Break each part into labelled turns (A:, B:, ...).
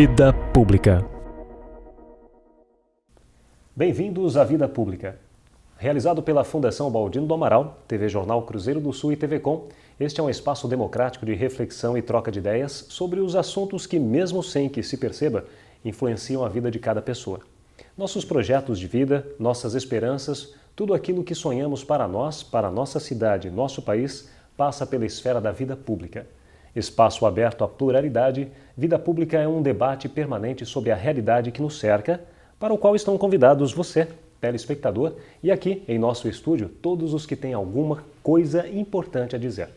A: Vida Pública.
B: Bem-vindos à Vida Pública. Realizado pela Fundação Baldino do Amaral, TV Jornal Cruzeiro do Sul e TV Com, este é um espaço democrático de reflexão e troca de ideias sobre os assuntos que, mesmo sem que se perceba, influenciam a vida de cada pessoa. Nossos projetos de vida, nossas esperanças, tudo aquilo que sonhamos para nós, para a nossa cidade, nosso país, passa pela esfera da vida pública. Espaço aberto à pluralidade, Vida Pública é um debate permanente sobre a realidade que nos cerca, para o qual estão convidados você, telespectador, e aqui, em nosso estúdio, todos os que têm alguma coisa importante a dizer.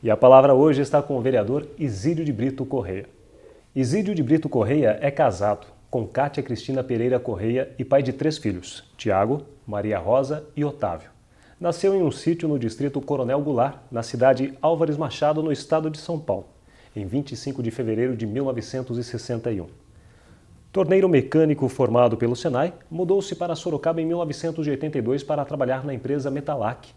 B: E a palavra hoje está com o vereador Isídio de Brito Correia. Isídio de Brito Correia é casado com Cátia Cristina Pereira Correia e pai de 3 filhos, Tiago, Maria Rosa e Otávio. Nasceu em um sítio no distrito Coronel Goulart, na cidade Álvares Machado, no estado de São Paulo, em 25 de fevereiro de 1961. Torneiro mecânico formado pelo Senai, mudou-se para Sorocaba em 1982 para trabalhar na empresa Metalac.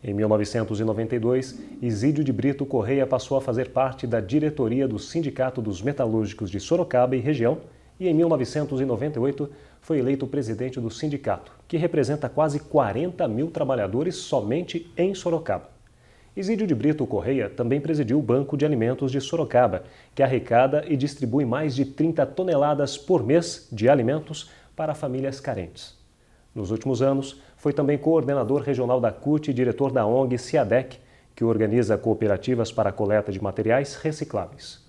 B: Em 1992, Isídio de Brito Correia passou a fazer parte da diretoria do Sindicato dos Metalúrgicos de Sorocaba e região e, em 1998, foi eleito presidente do sindicato, que representa quase 40 mil trabalhadores somente em Sorocaba. Isídio de Brito Correia também presidiu o Banco de Alimentos de Sorocaba, que arrecada e distribui mais de 30 toneladas por mês de alimentos para famílias carentes. Nos últimos anos, foi também coordenador regional da CUT e diretor da ONG CIADEC, que organiza cooperativas para a coleta de materiais recicláveis.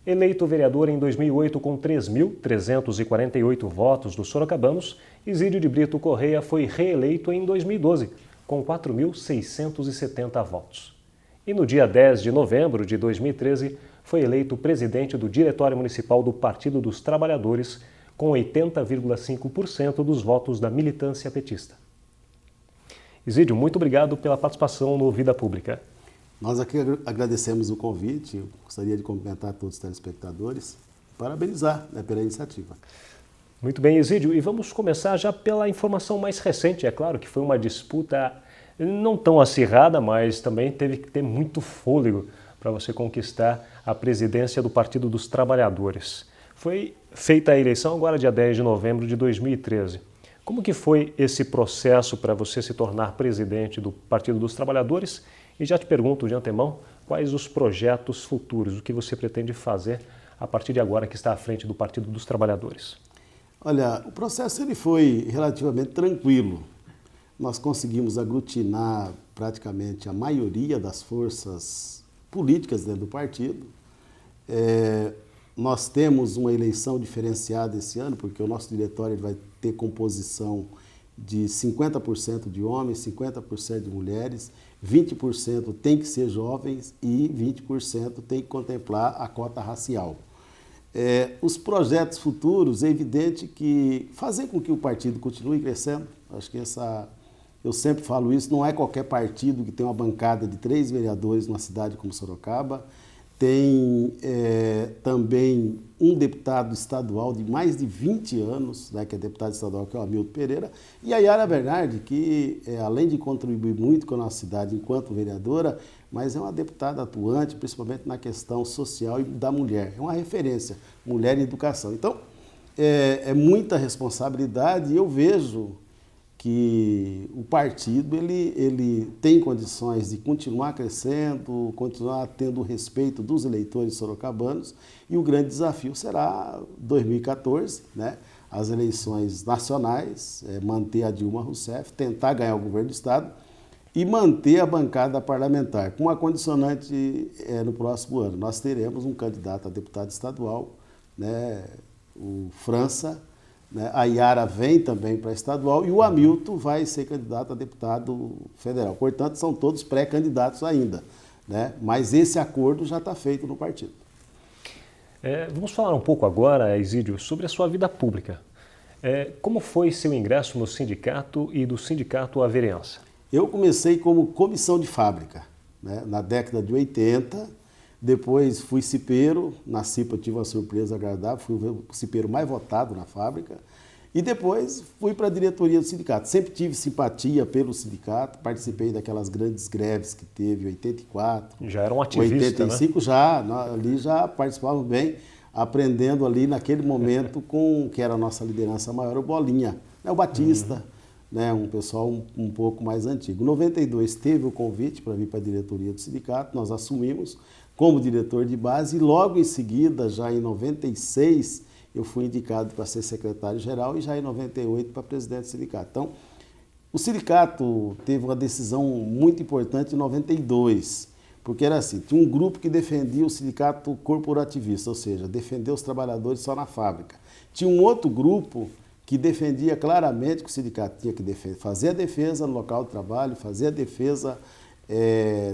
B: Eleito vereador em 2008 com 3.348 votos dos sorocabanos, Isídio de Brito Correia foi reeleito em 2012, com 4.670 votos. E no dia 10 de novembro de 2013, foi eleito presidente do Diretório Municipal do Partido dos Trabalhadores, com 80,5% dos votos da militância petista. Isídio, muito obrigado pela participação no Vida Pública.
C: Nós aqui agradecemos o convite, eu gostaria de cumprimentar todos os telespectadores e parabenizar pela iniciativa.
B: Muito bem, Isídio, e vamos começar já pela informação mais recente. É claro que foi uma disputa não tão acirrada, mas também teve que ter muito fôlego para você conquistar a presidência do Partido dos Trabalhadores. Foi feita a eleição agora dia 10 de novembro de 2013. Como que foi esse processo para você se tornar presidente do Partido dos Trabalhadores? E já te pergunto de antemão, quais os projetos futuros, o que você pretende fazer a partir de agora que está à frente do Partido dos Trabalhadores?
C: Olha, o processo ele foi relativamente tranquilo. Nós conseguimos aglutinar praticamente a maioria das forças políticas dentro do partido. Nós temos uma eleição diferenciada esse ano, porque o nosso diretório vai ter composição de 50% de homens, 50% de mulheres, 20% tem que ser jovens e 20% tem que contemplar a cota racial. Os projetos futuros, é evidente que fazer com que o partido continue crescendo, acho que eu sempre falo isso, não é qualquer partido que tem uma bancada de 3 vereadores numa cidade como Sorocaba, tem também um deputado estadual de mais de 20 anos, que é deputado estadual, que é o Hamilton Pereira, e a Yara Bernardi, que além de contribuir muito com a nossa cidade enquanto vereadora, mas é uma deputada atuante, principalmente na questão social e da mulher. É uma referência, mulher em educação. Então, é muita responsabilidade e eu vejo que o partido ele tem condições de continuar crescendo, continuar tendo o respeito dos eleitores sorocabanos e o grande desafio será 2014, as eleições nacionais, manter a Dilma Rousseff, tentar ganhar o governo do Estado e manter a bancada parlamentar. Com uma condicionante no próximo ano, nós teremos um candidato a deputado estadual, o França, a Yara vem também para estadual e o Hamilton vai ser candidato a deputado federal. Portanto, são todos pré-candidatos ainda, mas esse acordo já está feito no partido.
B: Vamos falar um pouco agora, Isídio, sobre a sua vida pública. Como foi seu ingresso no sindicato e do sindicato à vereança?
C: Eu comecei como comissão de fábrica, na década de 80, depois fui cipeiro, na CIPA tive uma surpresa agradável, fui o cipeiro mais votado na fábrica, e depois fui para a diretoria do sindicato. Sempre tive simpatia pelo sindicato, participei daquelas grandes greves que teve em 84.
B: Já era um ativista,
C: 85 já, ali já participava bem. aprendendo ali naquele momento com que era a nossa liderança maior, o Bolinha, né, o Batista, né, um pessoal um pouco mais antigo. Em 92 teve o convite para vir para a diretoria do sindicato, nós assumimos como diretor de base e logo em seguida, já em 96, eu fui indicado para ser secretário-geral e já em 98 para presidente do sindicato. Então, o sindicato teve uma decisão muito importante em 92, porque era assim, tinha um grupo que defendia o sindicato corporativista, ou seja, defender os trabalhadores só na fábrica. Tinha um outro grupo que defendia claramente que o sindicato tinha que fazer a defesa no local de trabalho, fazer a defesa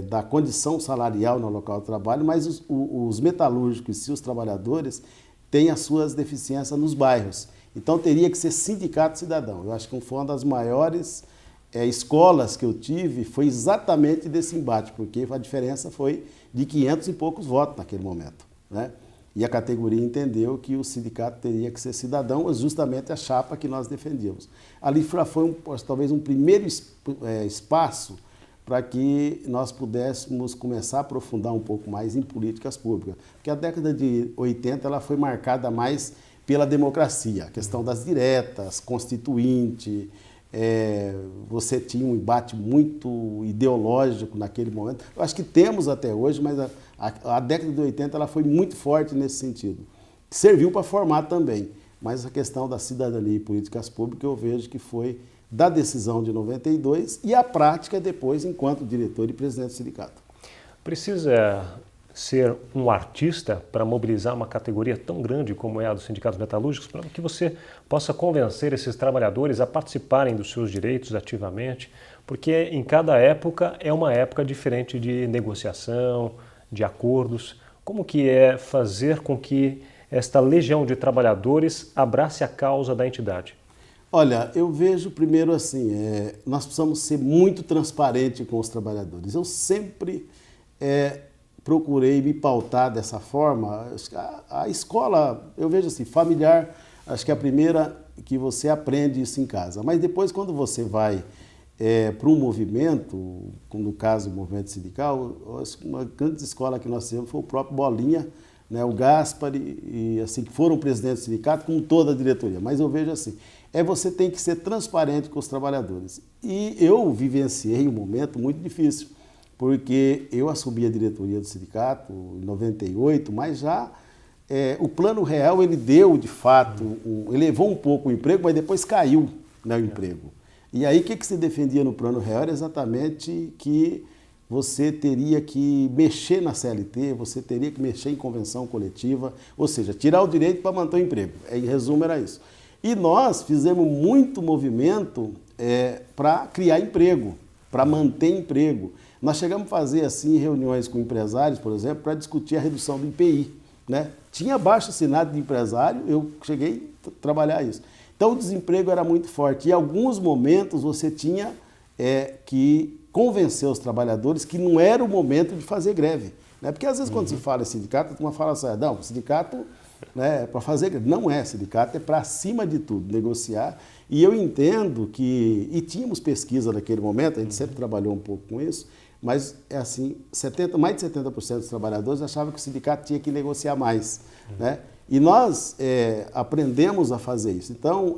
C: da condição salarial no local de trabalho, mas os metalúrgicos e os trabalhadores têm as suas deficiências nos bairros. Então teria que ser sindicato cidadão. Eu acho que foi uma das maiores escolas que eu tive, foi exatamente desse embate, porque a diferença foi de 500 e poucos votos naquele momento, né? E a categoria entendeu que o sindicato teria que ser cidadão, justamente a chapa que nós defendíamos. Ali foi talvez um primeiro espaço para que nós pudéssemos começar a aprofundar um pouco mais em políticas públicas. Porque a década de 80 ela foi marcada mais pela democracia, a questão das diretas, constituinte, você tinha um embate muito ideológico naquele momento. Eu acho que temos até hoje, mas a década de 80 ela foi muito forte nesse sentido. Serviu para formar também, mas a questão da cidadania e políticas públicas eu vejo que foi da decisão de 92 e a prática depois enquanto diretor e presidente do sindicato.
B: Precisa ser um artista para mobilizar uma categoria tão grande como é a dos sindicatos metalúrgicos, para que você possa convencer esses trabalhadores a participarem dos seus direitos ativamente, porque em cada época é uma época diferente de negociação, de acordos. Como que é fazer com que esta legião de trabalhadores abrace a causa da entidade?
C: Olha, eu vejo primeiro assim, nós precisamos ser muito transparentes com os trabalhadores. Eu sempre procurei me pautar dessa forma. A escola, eu vejo assim, familiar, acho que é a primeira que você aprende isso em casa. Mas depois, quando você vai para um movimento, no caso o movimento sindical, uma grande escola que nós tivemos foi o próprio Bolinha, né, o Gaspari, e assim, que foram presidentes do sindicato, com toda a diretoria. Mas eu vejo assim, você tem que ser transparente com os trabalhadores. E eu vivenciei um momento muito difícil, porque eu assumi a diretoria do sindicato em 98, mas já o Plano Real ele deu, de fato, elevou um pouco o emprego, mas depois caiu, né, o emprego. E aí o que se defendia no Plano Real era exatamente que você teria que mexer na CLT, você teria que mexer em convenção coletiva, ou seja, tirar o direito para manter o emprego. Em resumo, era isso. E nós fizemos muito movimento para criar emprego, para manter emprego. Nós chegamos a fazer assim reuniões com empresários, por exemplo, para discutir a redução do IPI, né? Tinha abaixo assinado de empresário, eu cheguei a trabalhar isso. Então o desemprego era muito forte. E em alguns momentos você tinha que convencer os trabalhadores que não era o momento de fazer greve, né? Porque às vezes quando se fala em sindicato, uma fala assim, não, sindicato, né, é para fazer greve. Não é, sindicato é para, acima de tudo, negociar. E eu entendo que, e tínhamos pesquisa naquele momento, a gente sempre trabalhou um pouco com isso, mas é assim, mais de 70% dos trabalhadores achavam que o sindicato tinha que negociar mais, né? E nós aprendemos a fazer isso. Então,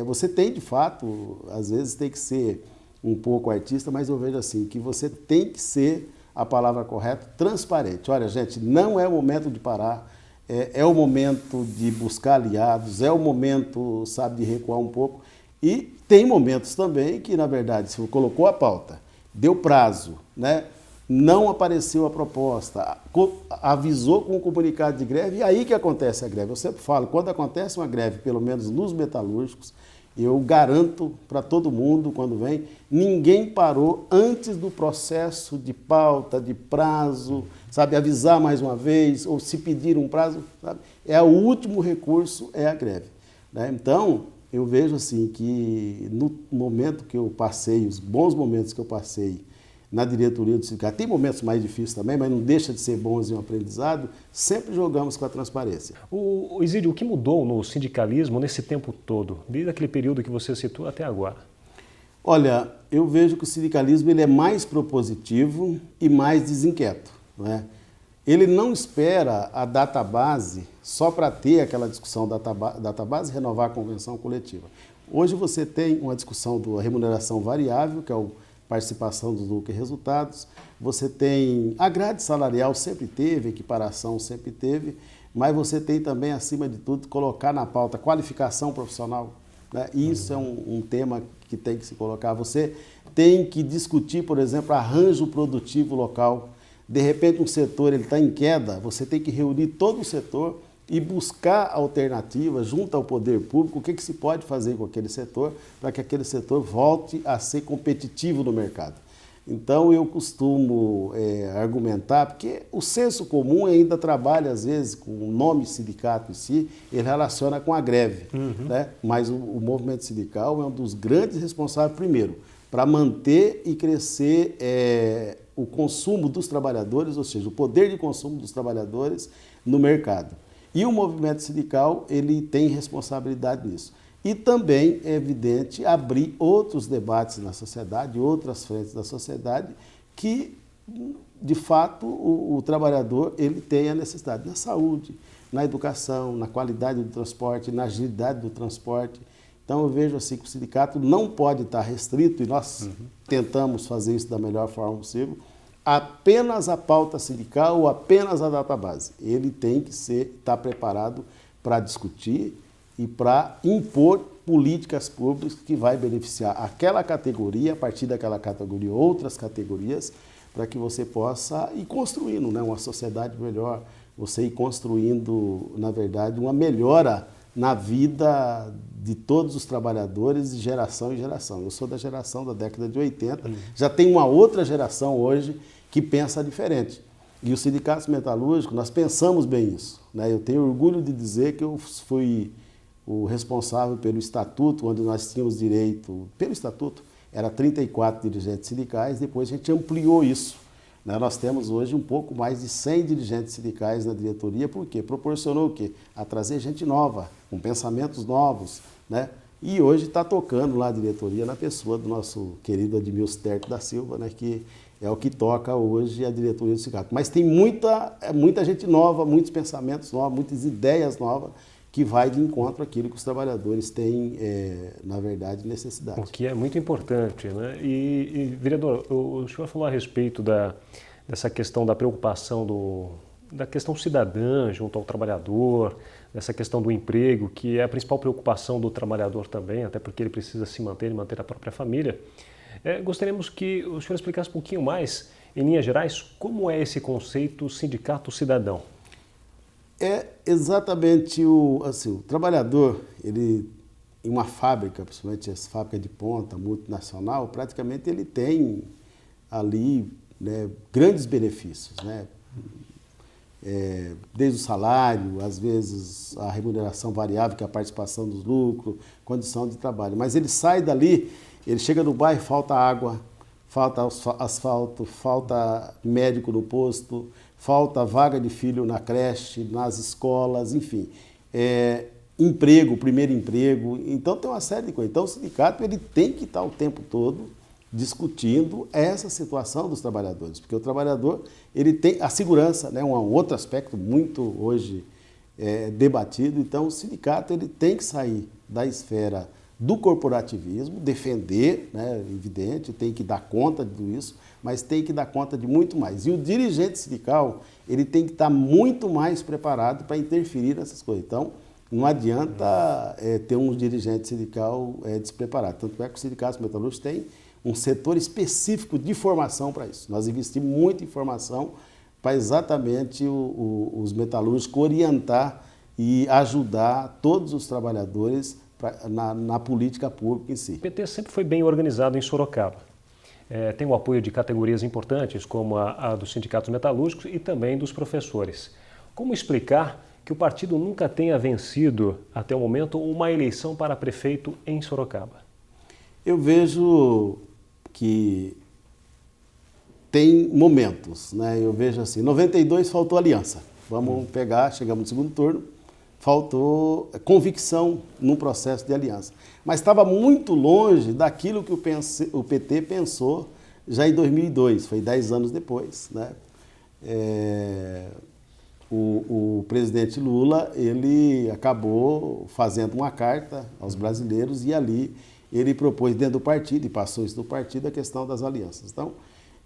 C: você tem de fato, às vezes tem que ser um pouco artista, mas eu vejo assim, que você tem que ser, a palavra correta, transparente. Olha, gente, não é o momento de parar, é o momento de buscar aliados, é o momento, sabe, de recuar um pouco. E tem momentos também que, na verdade, se você colocou a pauta, deu prazo, né? Não apareceu a proposta, avisou com um comunicado de greve, e aí que acontece a greve. Eu sempre falo, quando acontece uma greve, pelo menos nos metalúrgicos, eu garanto para todo mundo, quando vem, ninguém parou antes do processo de pauta, de prazo, sabe, avisar mais uma vez, ou se pedir um prazo, sabe? O último recurso é a greve, né? Então, eu vejo assim que no momento que eu passei, os bons momentos que eu passei na diretoria do sindicato, tem momentos mais difíceis também, mas não deixa de ser bons em um aprendizado, sempre jogamos com a transparência.
B: Isídio, o que mudou no sindicalismo nesse tempo todo, desde aquele período que você citou até agora?
C: Olha, eu vejo que o sindicalismo ele é mais propositivo e mais desinquieto, né? ele não espera a database só para ter aquela discussão da database e renovar a convenção coletiva. Hoje você tem uma discussão da remuneração variável, que é a participação dos lucros e resultados. Você tem a grade salarial, sempre teve, equiparação sempre teve, mas você tem também, acima de tudo, colocar na pauta qualificação profissional. Né? Isso é um tema que tem que se colocar. Você tem que discutir, por exemplo, arranjo produtivo local. De repente um setor está em queda, você tem que reunir todo o setor e buscar alternativas junto ao poder público, o que se pode fazer com aquele setor para que aquele setor volte a ser competitivo no mercado. Então eu costumo argumentar, porque o senso comum ainda trabalha às vezes com o nome sindicato em si, ele relaciona com a greve, né? Mas o movimento sindical é um dos grandes responsáveis, primeiro, para manter e crescer o consumo dos trabalhadores, ou seja, o poder de consumo dos trabalhadores no mercado. E o movimento sindical, ele tem responsabilidade nisso. E também, é evidente, abrir outros debates na sociedade, outras frentes da sociedade, que, de fato, o trabalhador ele tem a necessidade na saúde, na educação, na qualidade do transporte, na agilidade do transporte. Então, eu vejo assim que o sindicato não pode estar restrito, e nós tentamos fazer isso da melhor forma possível, apenas a pauta sindical ou apenas a database. Ele tem que estar preparado para discutir e para impor políticas públicas que vai beneficiar aquela categoria, a partir daquela categoria, outras categorias, para que você possa ir construindo, né, uma sociedade melhor, você ir construindo, na verdade, uma melhora na vida de todos os trabalhadores de geração em geração. Eu sou da geração da década de 80, já tem uma outra geração hoje que pensa diferente. E os sindicatos metalúrgicos, nós pensamos bem isso, né? Eu tenho orgulho de dizer que eu fui o responsável pelo estatuto, onde nós tínhamos direito, pelo estatuto, era 34 dirigentes sindicais, depois a gente ampliou isso. Né? Nós temos hoje um pouco mais de 100 dirigentes sindicais na diretoria, por quê? Proporcionou o quê? A trazer gente nova, com pensamentos novos, né? E hoje está tocando lá a diretoria na pessoa do nosso querido Admilson Terto da Silva, né? Que é o que toca hoje a diretoria do sindicato. Mas tem muita gente nova, muitos pensamentos novos, muitas ideias novas, que vai de encontro àquilo que os trabalhadores têm, na verdade, necessidade.
B: O que é muito importante, né? E vereador, o senhor falou a respeito dessa questão da preocupação da questão cidadã junto ao trabalhador, dessa questão do emprego, que é a principal preocupação do trabalhador também, até porque ele precisa se manter e manter a própria família. Gostaríamos que o senhor explicasse um pouquinho mais, em linhas gerais, como é esse conceito sindicato cidadão.
C: É exatamente o trabalhador, ele, em uma fábrica, principalmente essa fábrica de ponta, multinacional, praticamente ele tem ali, né, grandes benefícios, né? Desde o salário, às vezes a remuneração variável, que é a participação dos lucros, condição de trabalho. Mas ele sai dali, ele chega no bairro, falta água, falta asfalto, falta médico no posto, falta vaga de filho na creche, nas escolas, enfim. Emprego, primeiro emprego. Então tem uma série de coisas. Então o sindicato ele tem que estar o tempo todo discutindo essa situação dos trabalhadores, porque o trabalhador ele tem a segurança, né, um outro aspecto muito hoje debatido. Então o sindicato ele tem que sair da esfera do corporativismo, defender, né, evidente, tem que dar conta de tudo isso, mas tem que dar conta de muito mais. E o dirigente sindical ele tem que estar muito mais preparado para interferir nessas coisas. Então não adianta ter um dirigente sindical despreparado. Tanto é que os sindicatos metalúrgicos têm um setor específico de formação para isso. Nós investimos muito em formação para exatamente os metalúrgicos orientar e ajudar todos os trabalhadores na política pública em si.
B: O PT sempre foi bem organizado em Sorocaba. Tem o apoio de categorias importantes, como a dos sindicatos metalúrgicos e também dos professores. Como explicar que o partido nunca tenha vencido, até o momento, uma eleição para prefeito em Sorocaba?
C: Eu vejo que tem momentos, né? Eu vejo assim, em 92 faltou aliança. Vamos pegar, chegamos no segundo turno, faltou convicção no processo de aliança. Mas estava muito longe daquilo que o PT pensou já em 2002, foi 10 anos depois, né? o presidente Lula, ele acabou fazendo uma carta aos brasileiros e ali ele propôs dentro do partido, e passou isso do partido, a questão das alianças. Então,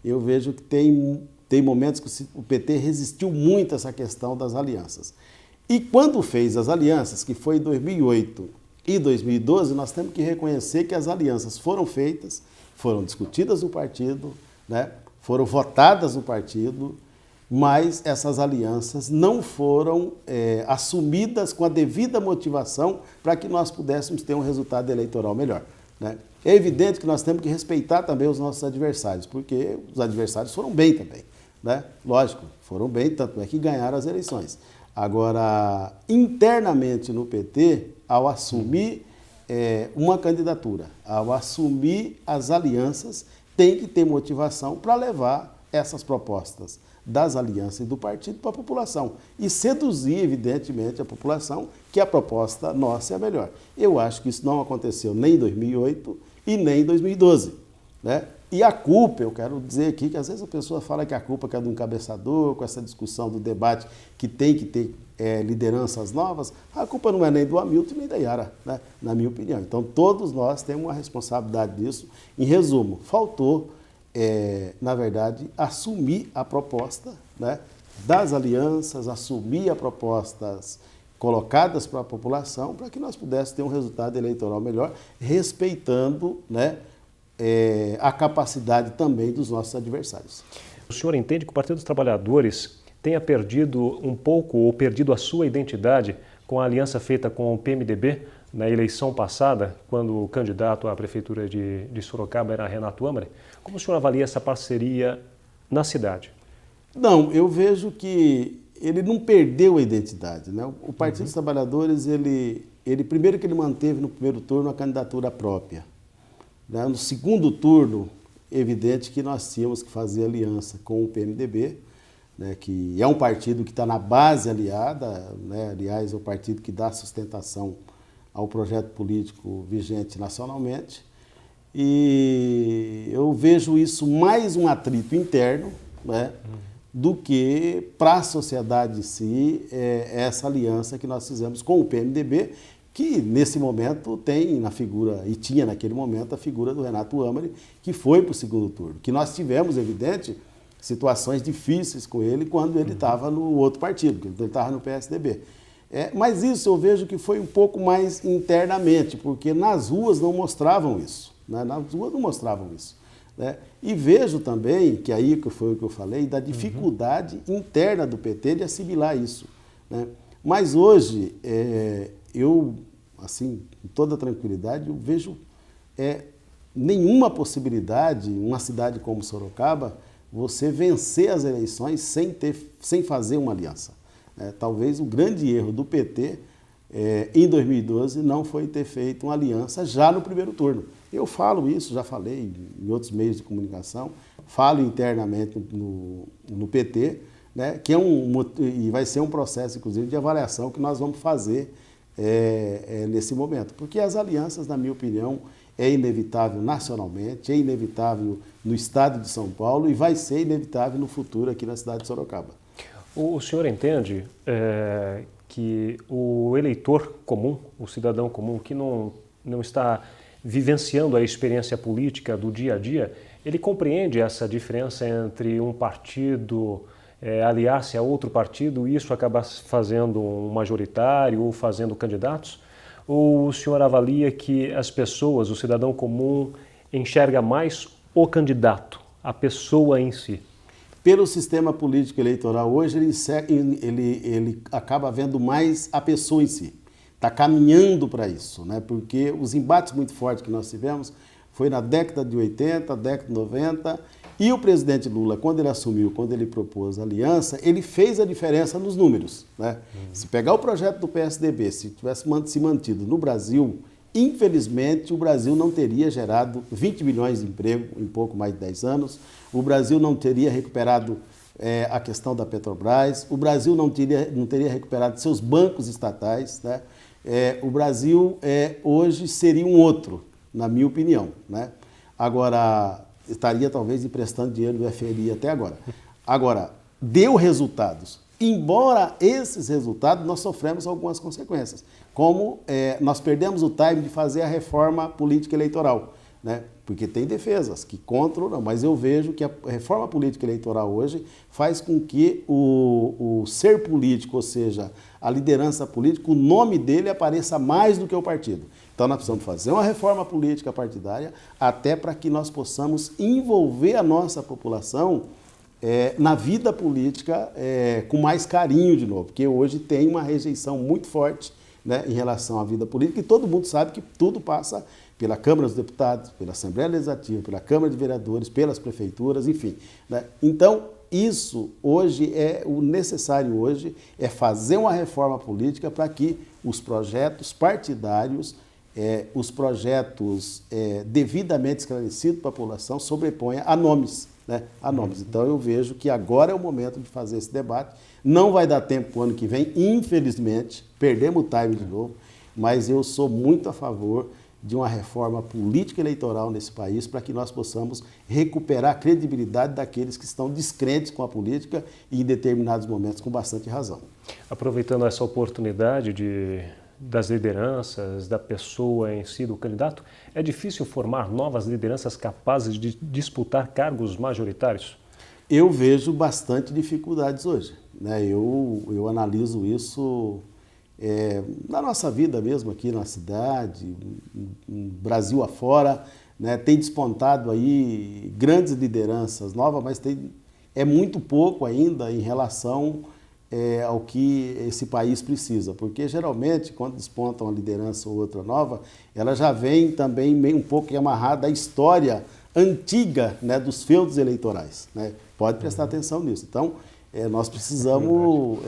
C: eu vejo que tem momentos que o PT resistiu muito a essa questão das alianças. E quando fez as alianças, que foi em 2008 e 2012, nós temos que reconhecer que as alianças foram feitas, foram discutidas no partido, né? Foram votadas no partido, mas essas alianças não foram assumidas com a devida motivação para que nós pudéssemos ter um resultado eleitoral melhor, né? É evidente que nós temos que respeitar também os nossos adversários, porque os adversários foram bem também, né? Lógico, foram bem, tanto é que ganharam as eleições. Agora, internamente no PT, ao assumir uma candidatura, ao assumir as alianças, tem que ter motivação para levar essas propostas das alianças e do partido para a população e seduzir, evidentemente, a população que a proposta nossa é a melhor. Eu acho que isso não aconteceu nem em 2008 e nem em 2012, né? E a culpa, eu quero dizer aqui que às vezes a pessoa fala que a culpa é do encabeçador, com essa discussão do debate que tem que ter lideranças novas, a culpa não é nem do Hamilton nem da Yara, né? Na minha opinião. Então todos nós temos uma responsabilidade disso. Em resumo, faltou na verdade, assumir a proposta, né, das alianças, assumir as propostas colocadas para a população, para que nós pudéssemos ter um resultado eleitoral melhor, respeitando, né, a capacidade também dos nossos adversários.
B: O senhor entende que o Partido dos Trabalhadores tenha perdido um pouco ou perdido a sua identidade com a aliança feita com o PMDB na eleição passada, quando o candidato à prefeitura de Sorocaba era Renato Amari? Como o senhor avalia essa parceria na cidade?
C: Não, eu vejo que ele não perdeu a identidade, né? O Partido dos Trabalhadores, ele primeiro que ele manteve no primeiro turno a candidatura própria, né? No segundo turno, evidente que nós tínhamos que fazer aliança com o PMDB, né, que é um partido que está na base aliada, né? Aliás, é o partido que dá sustentação ao projeto político vigente nacionalmente, e eu vejo isso mais um atrito interno, né, do que para a sociedade em si, essa aliança que nós fizemos com o PMDB, que nesse momento tem na figura, e tinha naquele momento, a figura do Renato Amari, que foi para o segundo turno, que nós tivemos, evidente, situações difíceis com ele quando ele estava no outro partido, quando ele estava no PSDB. Mas isso eu vejo que foi um pouco mais internamente, porque nas ruas não mostravam isso, né? Nas ruas não mostravam isso, né? E vejo também, que aí que foi o que eu falei, da dificuldade interna do PT de assimilar isso, né? Mas hoje, eu, assim, com toda tranquilidade, eu vejo nenhuma possibilidade, uma cidade como Sorocaba, você vencer as eleições sem fazer uma aliança. Talvez o grande erro do PT em 2012 não foi ter feito uma aliança já no primeiro turno. Eu falo isso, já falei em outros meios de comunicação, falo internamente no PT, né, que e vai ser um processo, inclusive, de avaliação que nós vamos fazer nesse momento. Porque as alianças, na minha opinião, é inevitável nacionalmente, é inevitável no estado de São Paulo e vai ser inevitável no futuro aqui na cidade de Sorocaba.
B: O senhor entende que o eleitor comum, o cidadão comum, que não está vivenciando a experiência política do dia a dia, ele compreende essa diferença entre um partido aliar-se a outro partido e isso acabar fazendo um majoritário ou fazendo candidatos? Ou o senhor avalia que as pessoas, o cidadão comum, enxerga mais o candidato, a pessoa em si?
C: Pelo sistema político eleitoral hoje, ele acaba vendo mais a pessoa em si. Está caminhando para isso, né? Porque os embates muito fortes que nós tivemos foi na década de 80, década de 90, e o presidente Lula, quando ele assumiu, quando ele propôs a aliança, ele fez a diferença nos números, né? Se pegar o projeto do PSDB, se tivesse se mantido no Brasil, infelizmente, o Brasil não teria gerado 20 milhões de emprego em pouco mais de 10 anos, o Brasil não teria recuperado a questão da Petrobras, o Brasil não teria recuperado seus bancos estatais, né? O Brasil hoje seria um outro, na minha opinião, né? Agora, estaria talvez emprestando dinheiro do FMI até agora. Agora, deu resultados. Embora esses resultados nós sofremos algumas consequências, como nós perdemos o time de fazer a reforma política eleitoral, né? Porque tem defesas que controlam, mas eu vejo que a reforma política eleitoral hoje faz com que o ser político, ou seja, a liderança política, o nome dele apareça mais do que o partido. Então nós precisamos fazer uma reforma política partidária até para que nós possamos envolver a nossa população na vida política com mais carinho de novo, porque hoje tem uma rejeição muito forte, né, em relação à vida política, e todo mundo sabe que tudo passa pela Câmara dos Deputados, pela Assembleia Legislativa, pela Câmara de Vereadores, pelas prefeituras, enfim, né? Então, isso hoje o necessário hoje é fazer uma reforma política para que os projetos partidários, os projetos devidamente esclarecidos para a população sobreponha a nomes, né? A nomes. Então eu vejo que agora é o momento de fazer esse debate. Não vai dar tempo para o ano que vem, infelizmente, perdemos o time de novo, mas eu sou muito a favor de uma reforma política eleitoral nesse país para que nós possamos recuperar a credibilidade daqueles que estão descrentes com a política e em determinados momentos com bastante razão.
B: Aproveitando essa oportunidade das lideranças, da pessoa em si, do candidato, é difícil formar novas lideranças capazes de disputar cargos majoritários?
C: Eu vejo bastante dificuldades hoje, né? Eu analiso isso na nossa vida mesmo, aqui na cidade, Brasil afora, né? Tem despontado aí grandes lideranças novas, mas é muito pouco ainda em relação ao que esse país precisa, porque geralmente quando desponta uma liderança ou outra nova, ela já vem também meio um pouco amarrada à história antiga, né, dos feudos eleitorais, né? Pode prestar atenção nisso. Então, nós precisamos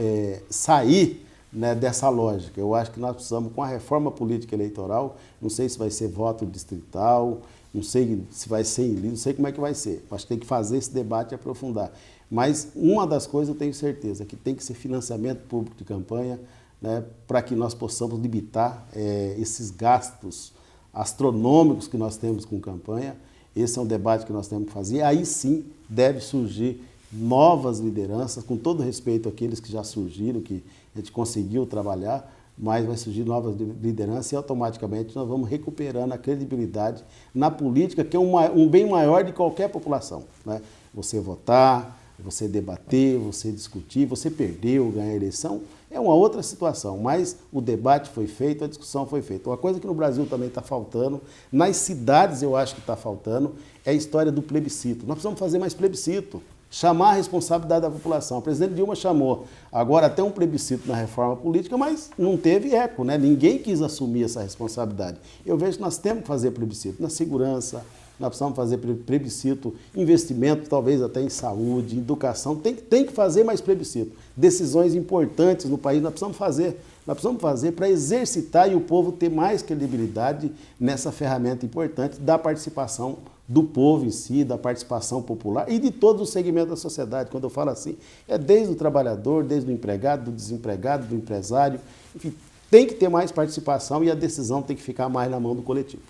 C: sair, né, dessa lógica. Eu acho que nós precisamos, com a reforma política eleitoral, não sei se vai ser voto distrital, não sei se vai ser em não sei como é que vai ser. Acho que tem que fazer esse debate e aprofundar. Mas uma das coisas eu tenho certeza, que tem que ser financiamento público de campanha, né, para que nós possamos limitar esses gastos astronômicos que nós temos com campanha. Esse é um debate que nós temos que fazer. Aí sim deve surgir novas lideranças, com todo respeito àqueles que já surgiram, que a gente conseguiu trabalhar, mas vai surgir novas lideranças e automaticamente nós vamos recuperando a credibilidade na política, que é um bem maior de qualquer população, né? Você votar, você debater, você discutir, você perder ou ganhar a eleição, é uma outra situação, mas o debate foi feito, a discussão foi feita. Uma coisa que no Brasil também está faltando, nas cidades eu acho que está faltando, é a história do plebiscito. Nós precisamos fazer mais plebiscito, chamar a responsabilidade da população. O presidente Dilma chamou agora até um plebiscito na reforma política, mas não teve eco, né? Ninguém quis assumir essa responsabilidade. Eu vejo que nós temos que fazer plebiscito na segurança, nós precisamos fazer plebiscito, investimento talvez até em saúde, educação, tem que fazer mais plebiscito. Decisões importantes no país nós precisamos fazer para exercitar e o povo ter mais credibilidade nessa ferramenta importante da participação do povo em si, da participação popular e de todos os segmentos da sociedade. Quando eu falo assim, é desde o trabalhador, desde o empregado, do desempregado, do empresário, enfim, tem que ter mais participação e a decisão tem que ficar mais na mão do coletivo.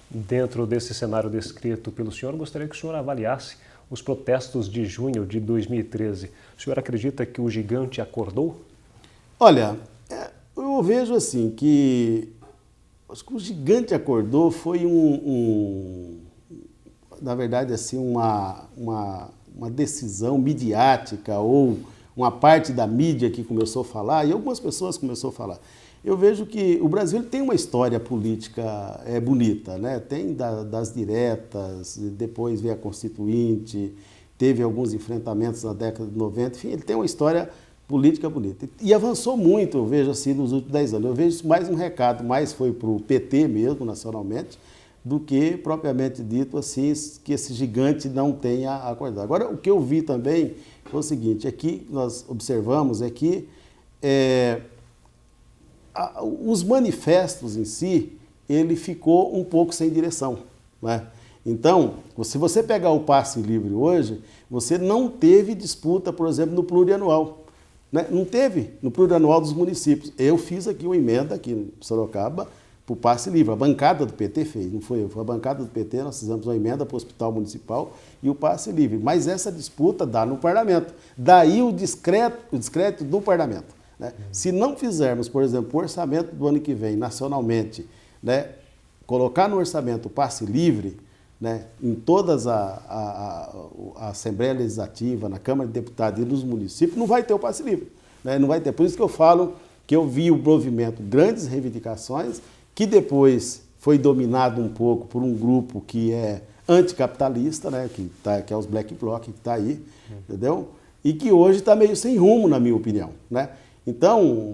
B: Dentro desse cenário descrito pelo senhor, gostaria que o senhor avaliasse os protestos de junho de 2013. O senhor acredita que o gigante acordou?
C: Olha, eu vejo assim que acho que o gigante acordou foi na verdade, assim, uma decisão midiática ou uma parte da mídia que começou a falar e algumas pessoas começaram a falar. Eu vejo que o Brasil tem uma história política bonita, né? Tem das diretas, depois veio a Constituinte, teve alguns enfrentamentos na década de 90, enfim, ele tem uma história política bonita. E avançou muito, eu vejo assim, nos últimos 10 anos. Eu vejo isso mais um recado, mais foi para o PT mesmo, nacionalmente, do que, propriamente dito, assim, que esse gigante não tenha acordado. Agora, o que eu vi também foi o seguinte, aqui nós observamos os manifestos em si, ele ficou um pouco sem direção, né? Então, se você pegar o passe livre hoje, você não teve disputa, por exemplo, no plurianual, né? Não teve no plurianual dos municípios. Eu fiz aqui uma emenda aqui em Sorocaba, para o passe livre. A bancada do PT fez, não foi eu, foi a bancada do PT, nós fizemos uma emenda para o Hospital Municipal e o passe livre. Mas essa disputa dá no parlamento. Daí o discreto do parlamento. Né? Se não fizermos, por exemplo, o orçamento do ano que vem, nacionalmente, né, colocar no orçamento o passe livre, né, em todas a Assembleia Legislativa, na Câmara de Deputados e nos municípios, não vai ter o passe livre. Né? Não vai ter. Por isso que eu falo que eu vi o movimento grandes reivindicações, que depois foi dominado um pouco por um grupo que é anticapitalista, né, que é os Black Bloc, que está aí, entendeu? E que hoje está meio sem rumo, na minha opinião. Né? Então,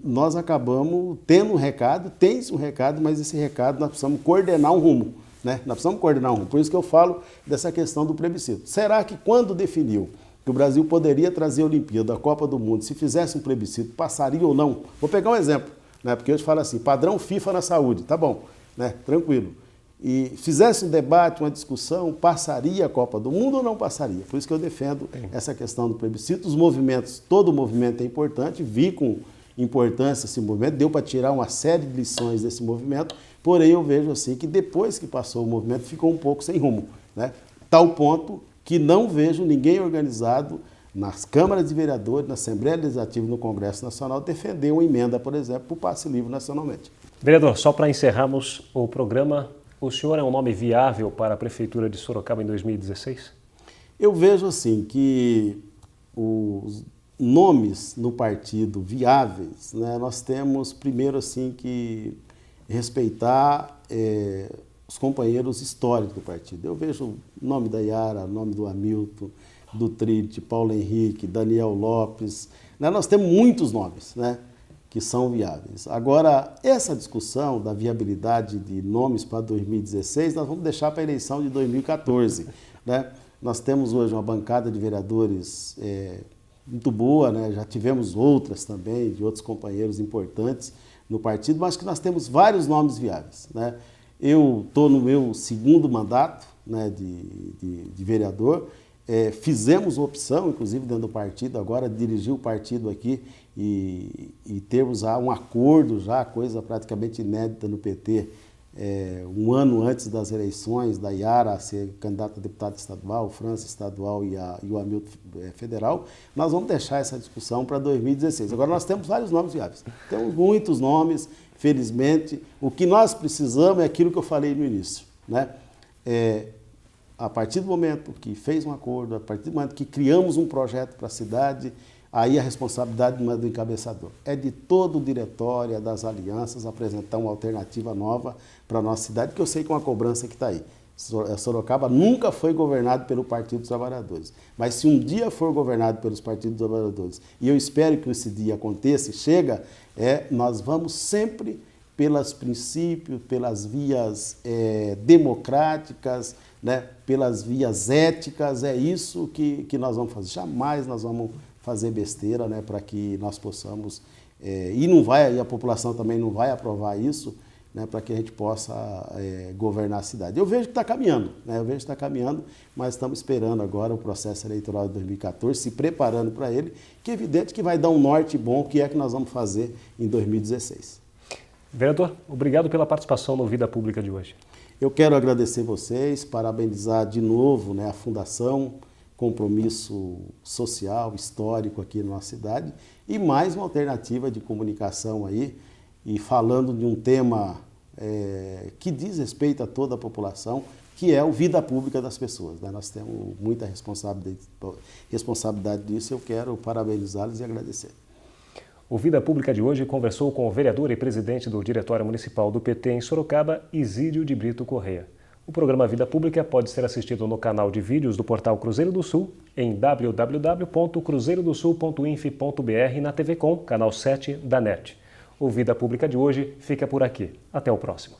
C: nós acabamos tendo um recado, tem-se um recado, mas esse recado nós precisamos coordenar um rumo. Né? Nós precisamos coordenar um rumo. Por isso que eu falo dessa questão do plebiscito. Será que quando definiu que o Brasil poderia trazer a Olimpíada, a Copa do Mundo, se fizesse um plebiscito, passaria ou não? Vou pegar um exemplo, né? Porque hoje fala assim, padrão FIFA na saúde, tá bom, né? Tranquilo. E fizesse um debate, uma discussão, passaria a Copa do Mundo ou não passaria? Por isso que eu defendo essa questão do plebiscito. Os movimentos, todo movimento é importante, vi com importância esse movimento, deu para tirar uma série de lições desse movimento, porém eu vejo assim que depois que passou o movimento ficou um pouco sem rumo, né? Tal ponto que não vejo ninguém organizado nas câmaras de vereadores, na Assembleia Legislativa e no Congresso Nacional defender uma emenda, por exemplo, para o passe livre nacionalmente.
B: Vereador, só para encerrarmos o programa, o senhor é um nome viável para a Prefeitura de Sorocaba em 2016?
C: Eu vejo assim que os nomes no partido viáveis, né, nós temos primeiro assim que respeitar os companheiros históricos do partido. Eu vejo o nome da Yara, o nome do Hamilton, do Trite, Paulo Henrique, Daniel Lopes. Né? Nós temos muitos nomes, né, que são viáveis. Agora, essa discussão da viabilidade de nomes para 2016, nós vamos deixar para a eleição de 2014. Né? Nós temos hoje uma bancada de vereadores muito boa, né? Já tivemos outras também, de outros companheiros importantes no partido, mas que nós temos vários nomes viáveis. Né? Eu estou no meu 2º mandato, né, de vereador, fizemos opção, inclusive dentro do partido, agora dirigir o partido aqui e termos um acordo já, coisa praticamente inédita no PT, um ano antes das eleições, da Yara ser candidata a deputada estadual, França estadual e o Hamilton federal, nós vamos deixar essa discussão para 2016. Agora nós temos vários nomes viáveis, temos muitos nomes, felizmente. O que nós precisamos é aquilo que eu falei no início, né? A partir do momento que fez um acordo, a partir do momento que criamos um projeto para a cidade, aí a responsabilidade não é do encabeçador, é de todo o diretório, das alianças, apresentar uma alternativa nova para a nossa cidade, que eu sei que é uma cobrança que está aí. Sorocaba nunca foi governado pelo Partido dos Trabalhadores, mas se um dia for governado pelos Partidos dos Trabalhadores, e eu espero que esse dia aconteça e chega, nós vamos sempre pelos princípios, pelas vias democráticas, né, pelas vias éticas, é isso que nós vamos fazer. Jamais nós vamos fazer besteira, né, para que nós possamos, e a população também não vai aprovar isso, né, para que a gente possa governar a cidade. Eu vejo que está caminhando, né, mas estamos esperando agora o processo eleitoral de 2014, se preparando para ele, que é evidente que vai dar um norte bom, o que é que nós vamos fazer em 2016.
B: Vereador, obrigado pela participação no Vida Pública de hoje.
C: Eu quero agradecer vocês, parabenizar de novo, né, a Fundação, compromisso social, histórico aqui na nossa cidade, e mais uma alternativa de comunicação aí, e falando de um tema que diz respeito a toda a população, que é o vida pública das pessoas. Né? Nós temos muita responsabilidade disso, eu quero parabenizá-los e agradecer.
B: O Vida Pública de hoje conversou com o vereador e presidente do Diretório Municipal do PT em Sorocaba, Isídio de Brito Correia. O programa Vida Pública pode ser assistido no canal de vídeos do portal Cruzeiro do Sul, em www.cruzeirodosul.inf.br na TV Com, canal 7 da NET. O Vida Pública de hoje fica por aqui. Até o próximo.